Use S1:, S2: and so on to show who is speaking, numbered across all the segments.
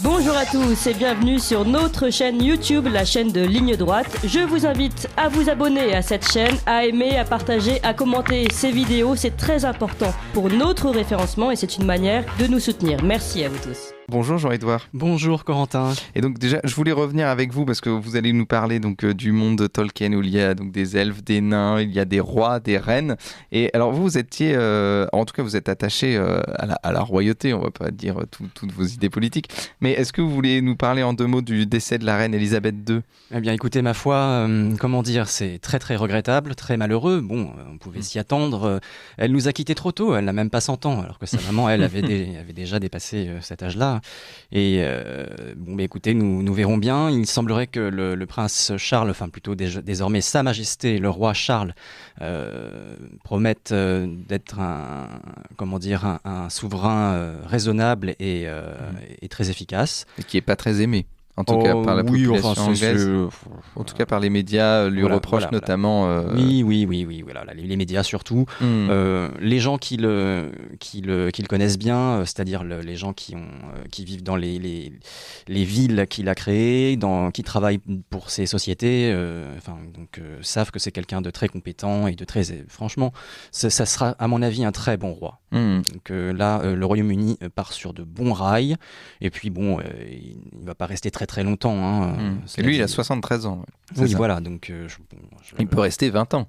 S1: Bonjour à tous et bienvenue sur notre chaîne YouTube, la chaîne de Ligne Droite. Je vous invite à vous abonner à cette chaîne, à aimer, à partager, à commenter ces vidéos. C'est très important pour notre référencement et c'est une manière de nous soutenir. Merci à vous tous.
S2: Bonjour Jean-Édouard.
S3: Bonjour Corentin.
S2: Et donc déjà, je voulais revenir avec vous parce que vous allez nous parler donc du monde de Tolkien où il y a donc des elfes, des nains, il y a des rois, des reines. Et alors vous étiez, en tout cas vous êtes attaché à la royauté, on va pas dire toutes vos idées politiques. Mais est-ce que vous voulez nous parler en deux mots du décès de la reine Elisabeth II ?
S3: Eh bien écoutez, ma foi, comment dire, c'est très très regrettable, très malheureux. Bon, on pouvait s'y attendre. Elle nous a quittés trop tôt, elle n'a même pas 100 ans, alors que sa maman, elle, avait déjà dépassé cet âge-là. Et bon, bah, écoutez, nous verrons bien. Il semblerait que le prince Charles, enfin plutôt désormais Sa Majesté, le roi Charles, promette d'être un souverain raisonnable et très efficace.
S2: Et qui est pas très aimé. En tout cas par la population anglaise, en tout cas par les médias, lui reprochent notamment...
S3: Oui, voilà, les médias surtout. Les gens qui le connaissent bien, c'est-à-dire les gens qui vivent dans les villes qu'il a créées, qui travaillent pour ces sociétés, savent que c'est quelqu'un de très compétent et de très... Franchement, ça sera à mon avis un très bon roi. Donc là, le Royaume-Uni part sur de bons rails, et puis bon, il ne va pas rester très longtemps.
S2: Et lui, il a 73 ans.
S3: Oui, voilà. Donc,
S2: il peut rester 20 ans.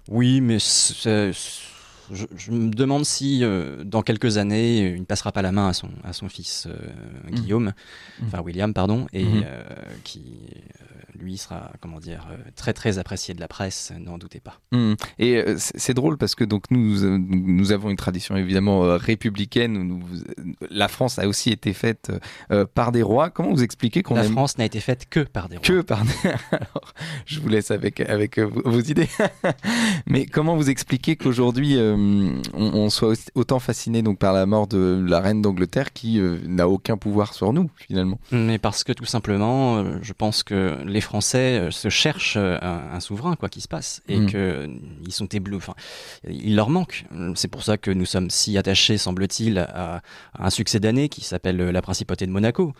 S3: Oui, mais je me demande si, dans quelques années, il ne passera pas la main à son fils William, pardon, et qui, lui, sera, très très apprécié de la presse, n'en doutez pas.
S2: Et c'est drôle parce que donc nous avons une tradition évidemment républicaine. La France a aussi été faite par des rois. Comment vous expliquez qu'on
S3: La France n'a été faite que par des rois.
S2: Alors, je vous laisse avec vos idées. Mais comment vous expliquez qu'aujourd'hui on soit autant fasciné donc par la mort de la reine d'Angleterre qui n'a aucun pouvoir sur nous finalement ?
S3: Mais parce que tout simplement, je pense que les Français se cherchent un souverain, quoi qu'il se passe, et qu'ils sont éblouis. Enfin, il leur manque. C'est pour ça que nous sommes si attachés, semble-t-il, à un succès d'année qui s'appelle la Principauté de Monaco.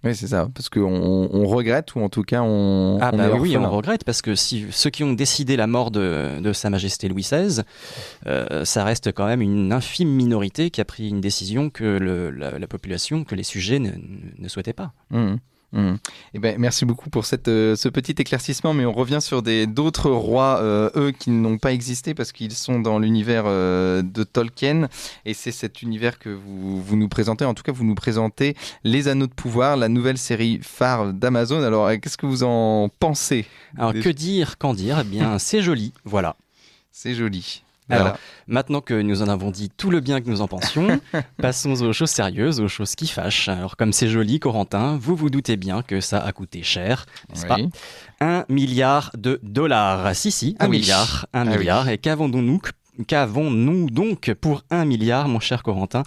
S2: Oui, c'est ça, parce qu'on regrette, ou en tout cas on
S3: regrette, parce que ceux qui ont décidé la mort de Sa Majesté Louis XVI, ça reste quand même une infime minorité qui a pris une décision que la population, que les sujets ne souhaitaient pas.
S2: Eh ben, merci beaucoup pour ce petit éclaircissement, mais on revient sur d'autres rois, eux, qui n'ont pas existé parce qu'ils sont dans l'univers de Tolkien, et c'est cet univers que vous nous présentez. En tout cas, vous nous présentez Les Anneaux de Pouvoir, la nouvelle série phare d'Amazon. Alors, qu'est-ce que vous en pensez ?
S3: Alors, qu'en dire ? Eh bien, c'est joli, voilà.
S2: C'est joli.
S3: Alors,
S2: voilà.
S3: Maintenant que nous en avons dit tout le bien que nous en pensions, passons aux choses sérieuses, aux choses qui fâchent. Alors, comme c'est joli, Corentin, vous vous doutez bien que ça a coûté cher, n'est-ce pas ? 1 milliard de dollars. Si, 1 milliard. 1 milliard. Et qu'avons-nous donc pour 1 milliard, mon cher Corentin ?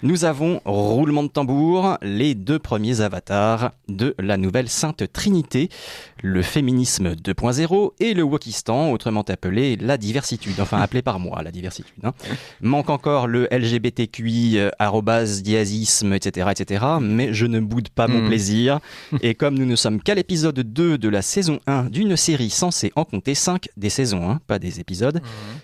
S3: Nous avons, roulement de tambour, les 2 premiers avatars de la nouvelle Sainte Trinité, le féminisme 2.0 et le wokistan, autrement appelé la diversitude, enfin appelé par moi la diversitude. Manque encore le LGBTQI, diazisme, etc., mais je ne boude pas mon plaisir. Et comme nous ne sommes qu'à l'épisode 2 de la saison 1 d'une série censée en compter 5 des saisons 1, pas des épisodes,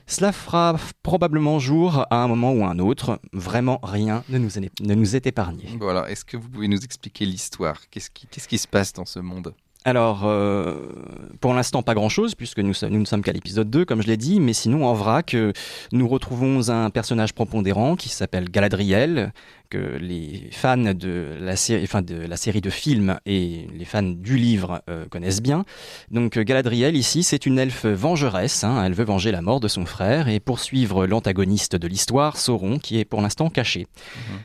S3: cela fera probablement jour à un moment ou à un autre. Vraiment rien ne nous est épargné.
S2: Bon, alors, est-ce que vous pouvez nous expliquer l'histoire ? Qu'est-ce qui se passe dans ce monde ?
S3: Alors, pour l'instant, pas grand-chose, puisque nous ne sommes qu'à l'épisode 2, comme je l'ai dit, mais sinon, en vrac, nous retrouvons un personnage prépondérant qui s'appelle Galadriel, que les fans de la série de films et les fans du livre connaissent bien. Donc Galadriel, ici, c'est une elfe vengeresse, elle veut venger la mort de son frère et poursuivre l'antagoniste de l'histoire, Sauron, qui est pour l'instant caché.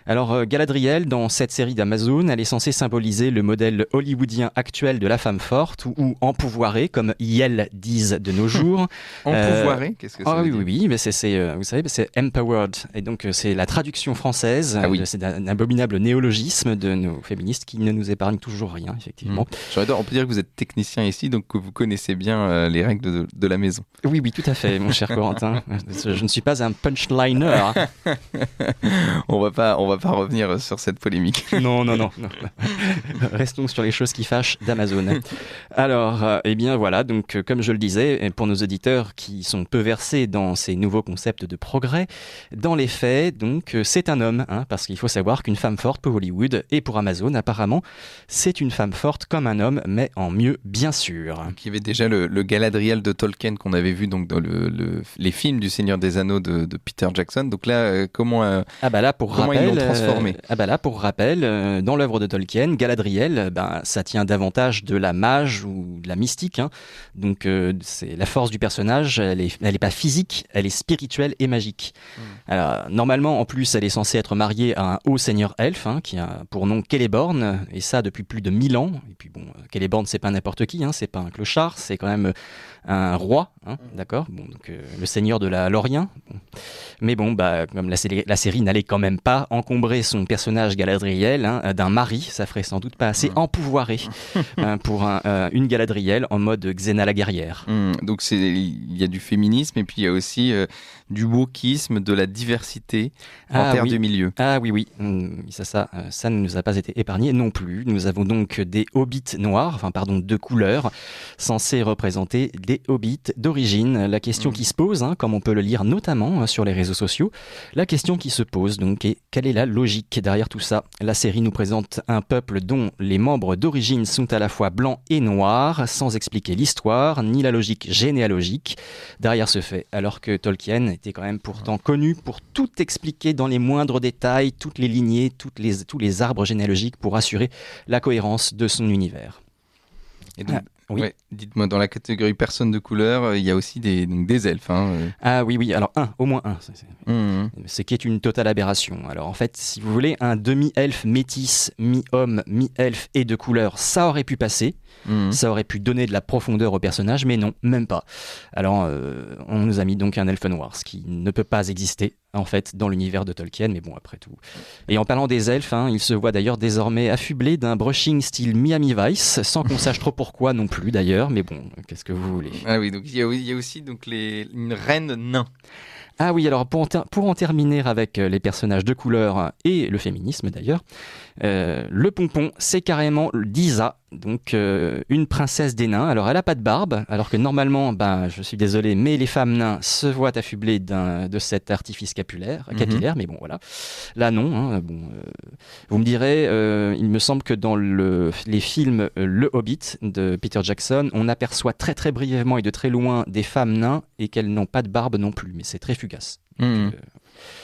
S3: Alors Galadriel, dans cette série d'Amazon, elle est censée symboliser le modèle hollywoodien actuel de la femme forte ou empouvoirée, comme Yel disent de nos jours.
S2: Empouvoirée, qu'est-ce que ça veut dire ?
S3: Oui, mais vous savez, c'est empowered, et donc c'est la traduction française de c'est un abominable néologisme de nos féministes qui ne nous épargne toujours rien, effectivement.
S2: On peut dire que vous êtes technicien ici, donc que vous connaissez bien les règles de la maison.
S3: Oui, tout à fait, mon cher Corentin. Je ne suis pas un punchliner.
S2: On va pas revenir sur cette polémique.
S3: Non. Restons sur les choses qui fâchent d'Amazon. Alors, eh bien voilà, donc comme je le disais, pour nos auditeurs qui sont peu versés dans ces nouveaux concepts de progrès, dans les faits, donc c'est un homme, parce qu'il faut savoir qu'une femme forte pour Hollywood et pour Amazon, apparemment, c'est une femme forte comme un homme, mais en mieux, bien sûr.
S2: Donc, il y avait déjà le Galadriel de Tolkien qu'on avait vu donc dans les films du Seigneur des Anneaux de Peter Jackson. Donc là, comment ils l'ont transformé
S3: pour rappel, dans l'œuvre de Tolkien, Galadriel, ça tient davantage de la mage ou de la mystique. Donc c'est la force du personnage, elle est pas physique, elle est spirituelle et magique. Alors, normalement, en plus, elle est censée être mariée à un haut seigneur elfe, qui a pour nom Celeborn, et ça depuis plus de 1000 ans. Et puis bon, Celeborn, c'est pas n'importe qui, c'est pas un clochard, c'est quand même un roi, d'accord. Bon, donc le seigneur de la Lorien. Bon. Mais bon, comme la série n'allait quand même pas encombrer son personnage Galadriel d'un mari, ça ferait sans doute pas assez empouvoiré pour une Galadriel en mode Xena la guerrière.
S2: Donc il y a du féminisme et puis il y a aussi du wokisme, de la diversité en termes de milieu.
S3: Ah oui. Ça ne nous a pas été épargné non plus. Nous avons donc des hobbits noirs, de couleur, censés représenter des hobbits d'origine. La question qui se pose, comme on peut le lire notamment sur les réseaux sociaux, la question qui se pose donc est quelle est la logique derrière tout ça? La série nous présente un peuple dont les membres d'origine sont à la fois blancs et noirs, sans expliquer l'histoire ni la logique généalogique derrière ce fait, alors que Tolkien était quand même pourtant connu pour tout expliquer dans les moindres détails, toutes les lignées, tous les arbres généalogiques pour assurer la cohérence de son univers.
S2: Et donc, dites-moi, dans la catégorie personnes de couleur, il y a aussi des elfes.
S3: Ah oui, alors au moins un. Ce qui est une totale aberration. Alors en fait, si vous voulez, un demi-elfe métis, mi-homme, mi-elfe et de couleur, ça aurait pu passer. Ça aurait pu donner de la profondeur au personnage, mais non, même pas. Alors on nous a mis donc un elfe noir, ce qui ne peut pas exister en fait dans l'univers de Tolkien, mais bon, après tout. Et en parlant des elfes, il se voit d'ailleurs désormais affublé d'un brushing style Miami Vice, sans qu'on sache trop pourquoi non plus d'ailleurs, mais bon, qu'est-ce que vous voulez.
S2: Ah oui, donc il y a aussi donc une reine nain.
S3: Ah oui, alors pour en terminer avec les personnages de couleur et le féminisme d'ailleurs, le pompon, c'est carrément Disa, donc une princesse des nains. Alors elle a pas de barbe, alors que normalement, je suis désolé, mais les femmes nains se voient affublées de cet artifice capillaire, mais bon voilà. Là non, vous me direz, il me semble que dans les films Le Hobbit de Peter Jackson, on aperçoit très très brièvement et de très loin des femmes nains et qu'elles n'ont pas de barbe non plus, mais c'est très fugace.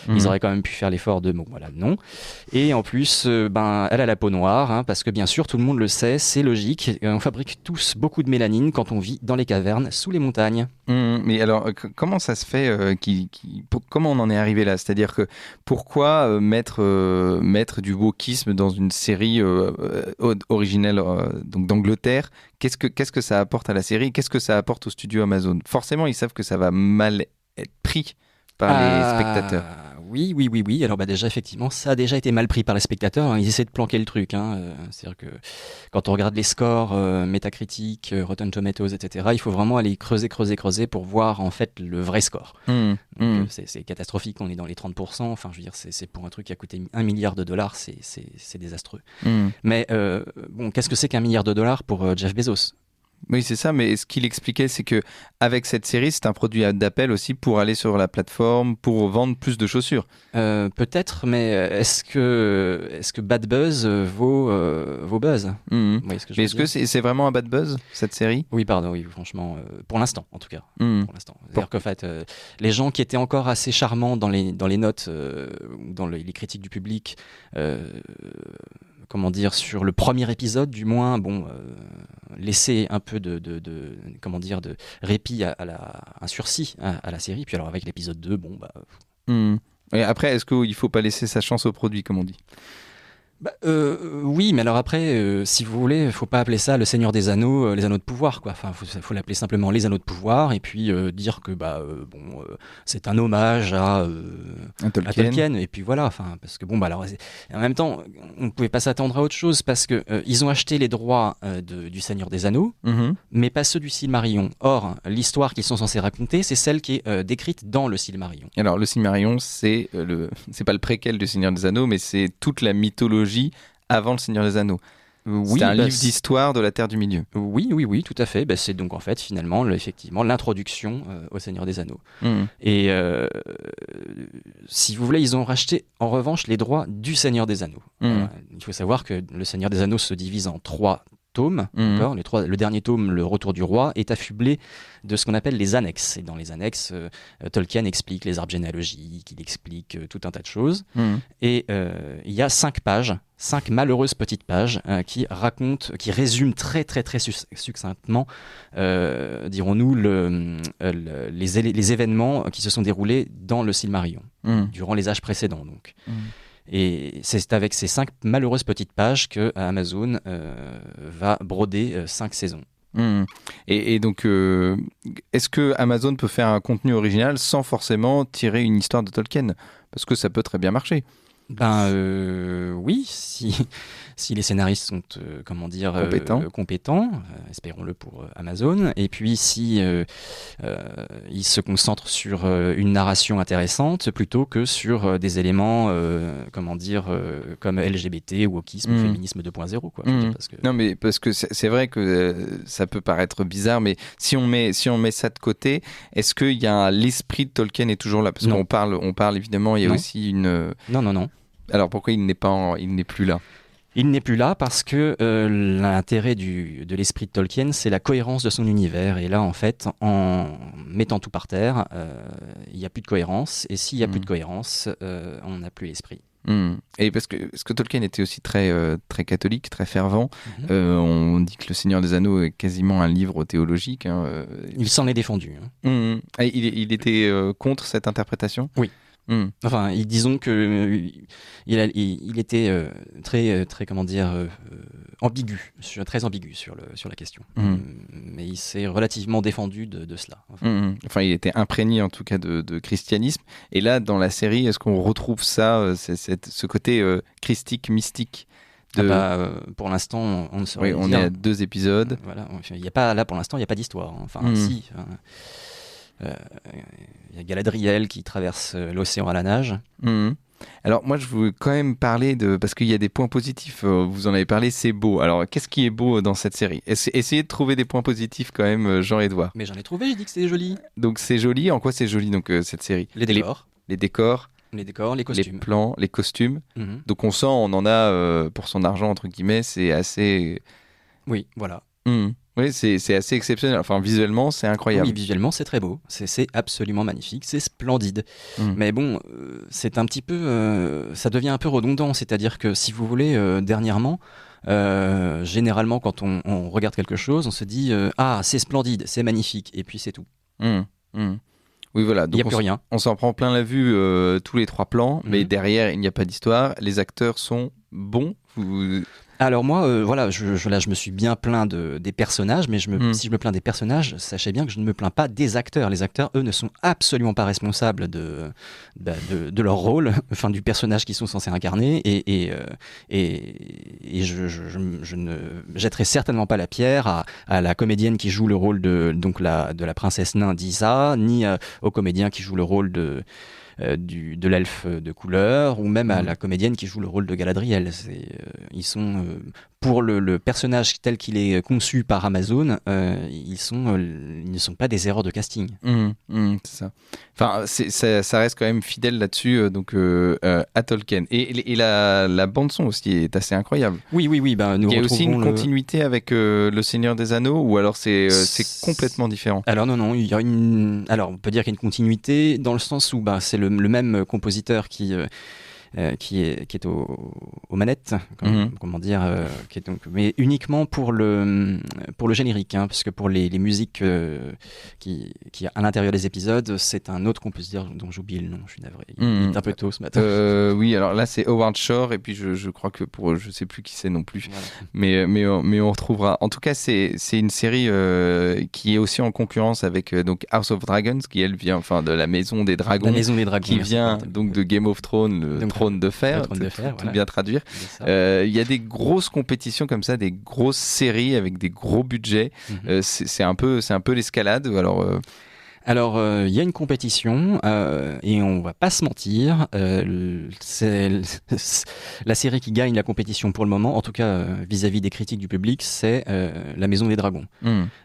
S3: Ils auraient quand même pu faire l'effort de voilà, non. Et en plus, elle a la peau noire, parce que bien sûr, tout le monde le sait, c'est logique. On fabrique tous beaucoup de mélanine quand on vit dans les cavernes, sous les montagnes.
S2: Mais alors, comment ça se fait comment on en est arrivé là? C'est-à-dire que pourquoi mettre du wokisme dans une série originelle donc d'Angleterre? Qu'est-ce que ça apporte à la série? Qu'est-ce que ça apporte au studio Amazon? Forcément, ils savent que ça va mal être pris par les spectateurs.
S3: Oui. Alors déjà, effectivement, ça a déjà été mal pris par les spectateurs. Ils essaient de planquer le truc. C'est-à-dire que quand on regarde les scores, Metacritic, Rotten Tomatoes, etc., il faut vraiment aller creuser pour voir en fait le vrai score. Donc, c'est catastrophique. On est dans les 30%. Enfin, je veux dire, c'est pour un truc qui a coûté $1 milliard, c'est désastreux. Mais qu'est-ce que c'est qu'$1 milliard pour Jeff Bezos?
S2: Oui, c'est ça, mais ce qu'il expliquait, c'est que avec cette série, c'est un produit d'appel aussi pour aller sur la plateforme, pour vendre plus de chaussures.
S3: Peut-être, mais est-ce que Bad Buzz vaut buzz?
S2: Est-ce que c'est vraiment un bad buzz, cette série?
S3: Oui, franchement, pour l'instant, en tout cas. Pour l'instant. C'est-à-dire qu'en fait, les gens qui étaient encore assez charmants dans les notes, dans les critiques du public, sur le premier épisode, du moins, laisser un peu de répit un sursis à la série. Puis alors avec l'épisode 2,
S2: Et après, est-ce qu'il faut pas laisser sa chance au produit, comme on dit?
S3: Oui, mais alors après, si vous voulez, il faut pas appeler ça le Seigneur des Anneaux, les Anneaux de pouvoir, quoi. Enfin, faut l'appeler simplement les Anneaux de pouvoir, et puis dire que c'est un hommage à Tolkien, et puis voilà. Enfin, parce que alors, en même temps, on ne pouvait pas s'attendre à autre chose parce que ils ont acheté les droits du Seigneur des Anneaux, mais pas ceux du Silmarillion. Or, l'histoire qu'ils sont censés raconter, c'est celle qui est décrite dans le Silmarillion.
S2: Alors, le Silmarillion, c'est pas le préquel du Seigneur des Anneaux, mais c'est toute la mythologie avant le Seigneur des Anneaux. C'est un livre d'histoire de la Terre du Milieu.
S3: Oui, tout à fait. C'est donc en fait finalement effectivement l'introduction au Seigneur des Anneaux. Et si vous voulez, ils ont racheté en revanche les droits du Seigneur des Anneaux. Il faut savoir que le Seigneur des Anneaux se divise en 3 tomes. Le dernier tome, Le Retour du Roi, est affublé de ce qu'on appelle les annexes. Et dans les annexes, Tolkien explique les arbres généalogiques, il explique tout un tas de choses. Et il y a 5 pages, 5 malheureuses petites pages qui résument très très très succinctement, dirons-nous, les événements qui se sont déroulés dans le Silmarillion, durant les âges précédents donc. Et c'est avec ces 5 malheureuses petites pages que Amazon va broder 5 saisons.
S2: Et donc, est-ce que Amazon peut faire un contenu original sans forcément tirer une histoire de Tolkien ? Parce que ça peut très bien marcher.
S3: Oui, si les scénaristes sont compétents, espérons-le pour Amazon, et puis si ils se concentrent sur une narration intéressante plutôt que sur des éléments comme LGBT, wokisme, féminisme 2.0 quoi.
S2: Non, mais parce que c'est vrai que ça peut paraître bizarre, mais si on met ça de côté, est-ce que l'esprit de Tolkien est toujours là ? Parce qu'on parle évidemment, il y a aussi une...
S3: Non.
S2: Alors pourquoi il n'est plus là ?
S3: Il n'est plus là parce que l'intérêt de l'esprit de Tolkien, c'est la cohérence de son univers. Et là, en fait, en mettant tout par terre, il n'y a plus de cohérence. Et s'il n'y a plus de cohérence, on n'a plus l'esprit.
S2: Et parce que Tolkien était aussi très, très catholique, très fervent. On dit que Le Seigneur des Anneaux est quasiment un livre théologique.
S3: Il s'en est défendu.
S2: Il était contre cette interprétation ?
S3: Oui. Enfin, disons que il était très ambigu, très ambigu sur la question. Mais il s'est relativement défendu de cela.
S2: Enfin, il était imprégné en tout cas de christianisme. Et là, dans la série, est-ce qu'on retrouve ça, ce côté christique, mystique
S3: pour l'instant, on ne saurait dire.
S2: On est à 2 épisodes.
S3: Voilà. Pour l'instant, il n'y a pas d'histoire. Si. Il y a Galadriel qui traverse l'océan à la nage.
S2: Alors moi je veux quand même parler parce qu'il y a des points positifs, vous en avez parlé, c'est beau. Alors qu'est-ce qui est beau dans cette série ? Essayez de trouver des points positifs quand même, Jean-Edouard.
S3: Mais j'en ai trouvé, j'ai dit que c'était joli.
S2: Donc c'est joli, en quoi c'est joli donc cette série ?
S3: Les décors.
S2: Les décors,
S3: les costumes.
S2: Les plans, les costumes. Donc on en a pour son argent entre guillemets, c'est assez...
S3: Oui, voilà.
S2: Oui, c'est assez exceptionnel. Enfin, visuellement, c'est incroyable.
S3: Oui, visuellement, c'est très beau. C'est absolument magnifique. C'est splendide. Mais bon, c'est un petit peu... ça devient un peu redondant. C'est-à-dire que, si vous voulez, dernièrement, généralement, quand on regarde quelque chose, on se dit « Ah, c'est splendide, c'est magnifique. » Et puis, c'est tout.
S2: Oui, voilà. Donc
S3: il n'y a plus rien.
S2: On s'en prend plein la vue tous les 3 plans, mais derrière, il n'y a pas d'histoire. Les acteurs sont bons.
S3: Alors moi, je me suis bien plaint des personnages, mais si je me plains des personnages, sachez bien que je ne me plains pas des acteurs. Les acteurs, eux, ne sont absolument pas responsables de leur rôle, enfin du personnage qu'ils sont censés incarner, et je ne jetterai certainement pas la pierre à la comédienne qui joue le rôle de la princesse nain d'Isa, ni au comédien qui joue le rôle de l'elfe de couleur, ou même à la comédienne qui joue le rôle de Galadriel. Ils sont, pour le personnage tel qu'il est conçu par Amazon, ils ne sont pas des erreurs de casting.
S2: C'est ça. Enfin, ça reste quand même fidèle là-dessus, à Tolkien. Et la bande-son aussi est assez incroyable.
S3: Oui.
S2: Il y a aussi une continuité avec Le Seigneur des Anneaux, ou alors c'est complètement différent?
S3: Alors non, il y a on peut dire qu'il y a une continuité dans le sens où c'est le même compositeur qui qui est aux manettes, comment dire, qui est donc, mais uniquement pour le générique, hein, parce que pour les musiques qui à l'intérieur des épisodes, c'est un autre compositeur dont j'oublie le nom, je suis navré. Il est un peu tôt ce matin.
S2: Oui, alors là c'est Howard Shore, et puis je crois que je sais plus qui c'est non plus, voilà. mais on retrouvera. En tout cas, c'est une série qui est aussi en concurrence avec donc House of Dragons, qui elle vient de la Maison des Dragons, qui vient donc de Game of Thrones, le trône de fer, tout voilà. Bien traduire. Il y a des grosses compétitions comme ça, des grosses séries avec des gros budgets. C'est un peu l'escalade.
S3: Alors, il y a une compétition et on va pas se mentir, c'est la série qui gagne la compétition pour le moment, en tout cas vis-à-vis des critiques du public, c'est La Maison des Dragons.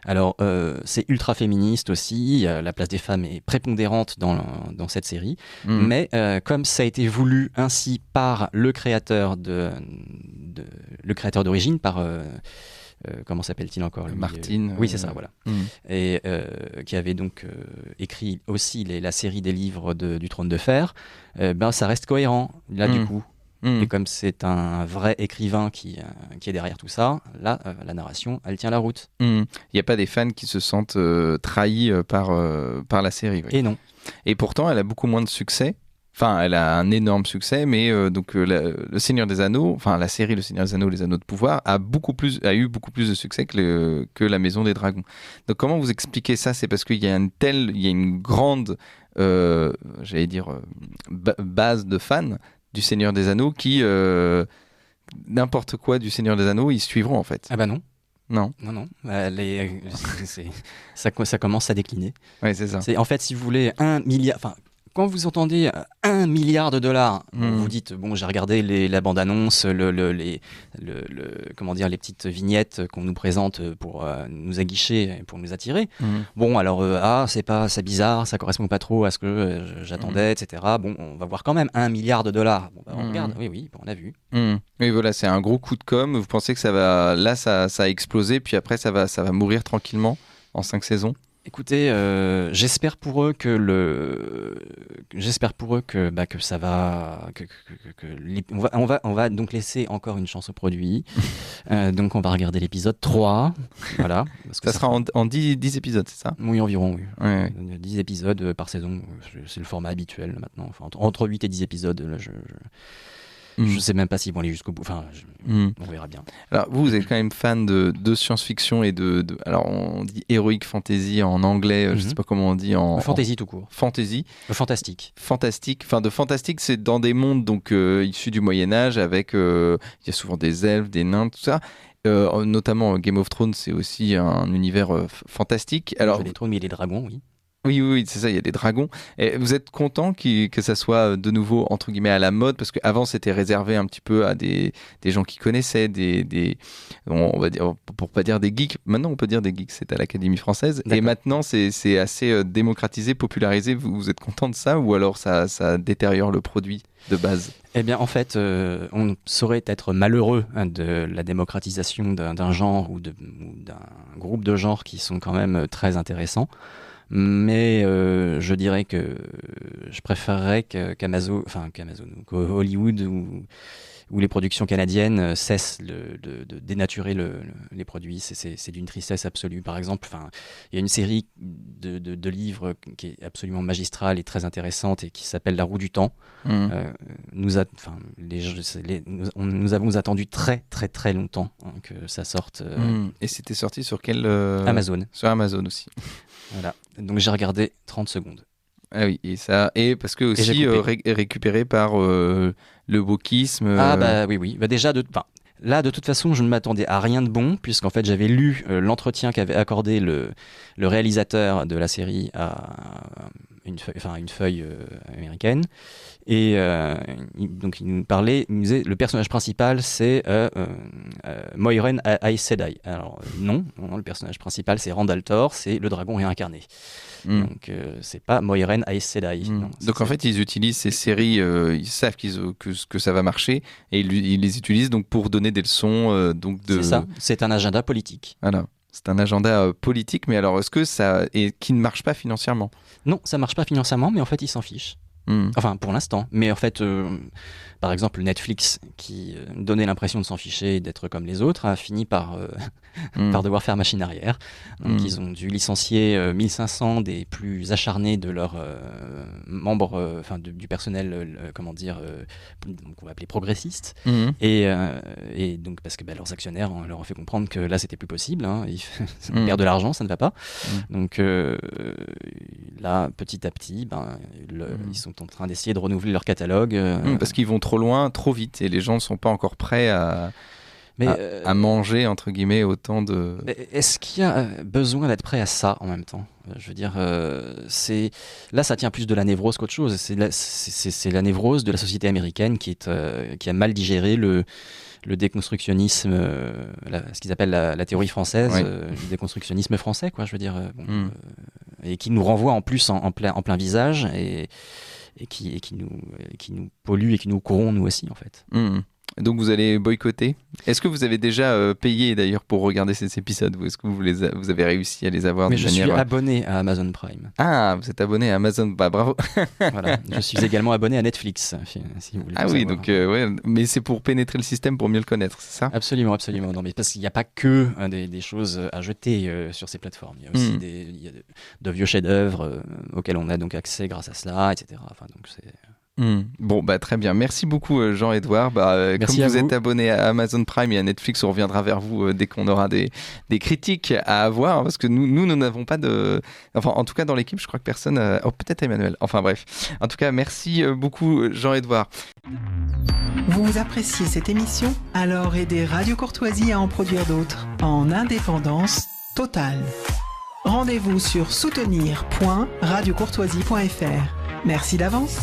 S3: Alors, c'est ultra féministe aussi, la place des femmes est prépondérante dans cette série, mais comme ça a été voulu ainsi par le créateur le créateur d'origine, par... comment s'appelle-t-il encore,
S2: Martin.
S3: Oui, c'est ça, voilà. Et qui avait donc écrit aussi la série des livres du Trône de Fer. Ça reste cohérent, là, du coup. Et comme c'est un vrai écrivain qui est derrière tout ça, là, la narration, elle tient la route.
S2: Il n'y a pas des fans qui se sentent trahis par la série. Oui.
S3: Et non.
S2: Et pourtant, elle a beaucoup moins de succès. Enfin, elle a un énorme succès, mais Le Seigneur des Anneaux, la série Le Seigneur des Anneaux, les Anneaux de Pouvoir, a eu beaucoup plus de succès que La Maison des Dragons. Donc, comment vous expliquez ça ? C'est parce qu'il y a une grande, j'allais dire, base de fans du Seigneur des Anneaux qui, n'importe quoi du Seigneur des Anneaux, ils suivront en fait.
S3: Ah bah non.
S2: Non.
S3: Ça commence à décliner.
S2: Oui, c'est ça.
S3: En fait, si vous voulez, 1 milliard... Quand vous entendez $1 milliard, vous dites, bon, j'ai regardé la bande-annonce, comment dire, les petites vignettes qu'on nous présente pour nous aguicher, pour nous attirer. Bon, alors, c'est bizarre, ça correspond pas trop à ce que j'attendais, etc. Bon, on va voir quand même $1 milliard. Bon, on regarde, oui, on a vu.
S2: Oui, voilà, c'est un gros coup de com'. Vous pensez que ça a explosé, puis après, ça va mourir tranquillement en 5 saisons ?
S3: Écoutez, j'espère pour eux que ça va, on va donc laisser encore une chance au produit. Donc on va regarder l'épisode 3, voilà. Parce que
S2: ça sera en 10 épisodes, c'est ça ?
S3: Oui, environ, oui.
S2: Ouais.
S3: 10 épisodes par saison, c'est le format habituel maintenant. Enfin, entre 8 et 10 épisodes, là, je sais même pas s'ils vont aller jusqu'au bout. Enfin, on verra bien.
S2: Alors, vous êtes quand même fan de science-fiction et alors, on dit heroic fantasy en anglais, je sais pas comment on dit en...
S3: Fantasy tout court.
S2: Fantasy.
S3: Fantastique.
S2: Fantastique. Enfin, de fantastique, c'est dans des mondes donc issus du Moyen-Âge avec... il y a souvent des elfes, des nains, tout ça. Notamment Game of Thrones, c'est aussi un univers fantastique. Alors,
S3: des trônes, mais les dragons, oui.
S2: Oui, c'est ça, il y a des dragons. Et vous êtes content que ça soit de nouveau, entre guillemets, à la mode, parce qu'avant, c'était réservé un petit peu à des gens qui connaissaient, on va dire, pour pas dire des geeks, maintenant on peut dire des geeks, c'est à l'Académie française. D'accord. Et maintenant, c'est assez démocratisé, popularisé. Vous êtes content de ça, ou alors ça détériore le produit de base ?
S3: Eh bien, en fait, on saurait être malheureux de la démocratisation d'un genre ou d'un groupe de genres qui sont quand même très intéressants. Mais je dirais que je préférerais qu'Amazon, qu'Hollywood ou les productions canadiennes cessent de dénaturer les produits. C'est d'une tristesse absolue. Par exemple, il y a une série de livres qui est absolument magistrale et très intéressante et qui s'appelle La Roue du Temps. Nous avons attendu très très très longtemps que ça sorte.
S2: Et c'était sorti sur quel
S3: Amazon.
S2: Sur Amazon aussi.
S3: Voilà. Donc j'ai regardé 30 secondes.
S2: Ah oui, et parce que aussi récupéré par le wokisme.
S3: Ah bah oui. Bah déjà, là, de toute façon, je ne m'attendais à rien de bon, puisqu'en fait, j'avais lu l'entretien qu'avait accordé le réalisateur de la série à une feuille américaine. Et donc, il nous parlait, il nous disait, le personnage principal, c'est Moiraine Aes Sedai. Alors, non, le personnage principal, c'est Rand al'Thor, c'est le dragon réincarné. Donc, c'est pas Moiraine Aes Sedai. Non,
S2: donc, en fait, ils utilisent ces séries, ils savent que ça va marcher, et ils les utilisent donc pour donner des leçons.
S3: C'est ça, c'est un agenda politique.
S2: Voilà. C'est un agenda politique, mais alors est-ce que qui ne marche pas financièrement ?
S3: Non, ça marche pas financièrement, mais en fait, ils s'en fichent. Enfin, pour l'instant. Mais en fait, par exemple, Netflix, qui donnait l'impression de s'en ficher et d'être comme les autres, a fini par devoir faire machine arrière. Donc, ils ont dû licencier 1500 des plus acharnés de leurs membres, du personnel, qu'on va appeler progressiste. Et donc, parce que leurs actionnaires leur ont fait comprendre que là, c'était plus possible. Ils perdent de l'argent, ça ne va pas. Donc, là, petit à petit, ils sont en train d'essayer de renouveler leur catalogue.
S2: Parce qu'ils vont trop loin, trop vite, et les gens ne sont pas encore prêts à manger, entre guillemets, autant de...
S3: Est-ce qu'il y a besoin d'être prêt à ça en même temps ? Je veux dire, là, ça tient plus de la névrose qu'autre chose. C'est la névrose de la société américaine qui a mal digéré le déconstructionnisme, ce qu'ils appellent la théorie française, le déconstructionnisme français, quoi, je veux dire, et qui nous renvoie en plus en plein visage et qui nous pollue et qui nous corrompt nous aussi, en fait.
S2: Donc vous allez boycotter. Est-ce que vous avez déjà payé d'ailleurs pour regarder ces épisodes, ou est-ce que vous avez réussi à les avoir?
S3: Mais je suis abonné à Amazon Prime.
S2: Ah, vous êtes abonné à Amazon, bravo.
S3: Voilà, je suis également abonné à Netflix, si vous voulez.
S2: Ah oui, donc mais c'est pour pénétrer le système, pour mieux le connaître, c'est ça?
S3: Absolument. Non, mais parce qu'il n'y a pas que des choses à jeter sur ces plateformes. Il y a aussi de vieux chefs-d'œuvre auxquels on a donc accès grâce à cela, etc. Enfin, donc c'est...
S2: Bon, très bien. Merci beaucoup, Jean-Edouard. Comme vous êtes abonné à Amazon Prime et à Netflix, on reviendra vers vous dès qu'on aura des critiques à avoir, parce que nous n'avons pas de... Enfin, en tout cas, dans l'équipe, je crois que personne... peut-être Emmanuel. Enfin, bref. En tout cas, merci beaucoup, Jean-Edouard.
S4: Vous appréciez cette émission? Alors aidez Radio Courtoisie à en produire d'autres, en indépendance totale. Rendez-vous sur soutenir.radiocourtoisie.fr. Merci d'avance.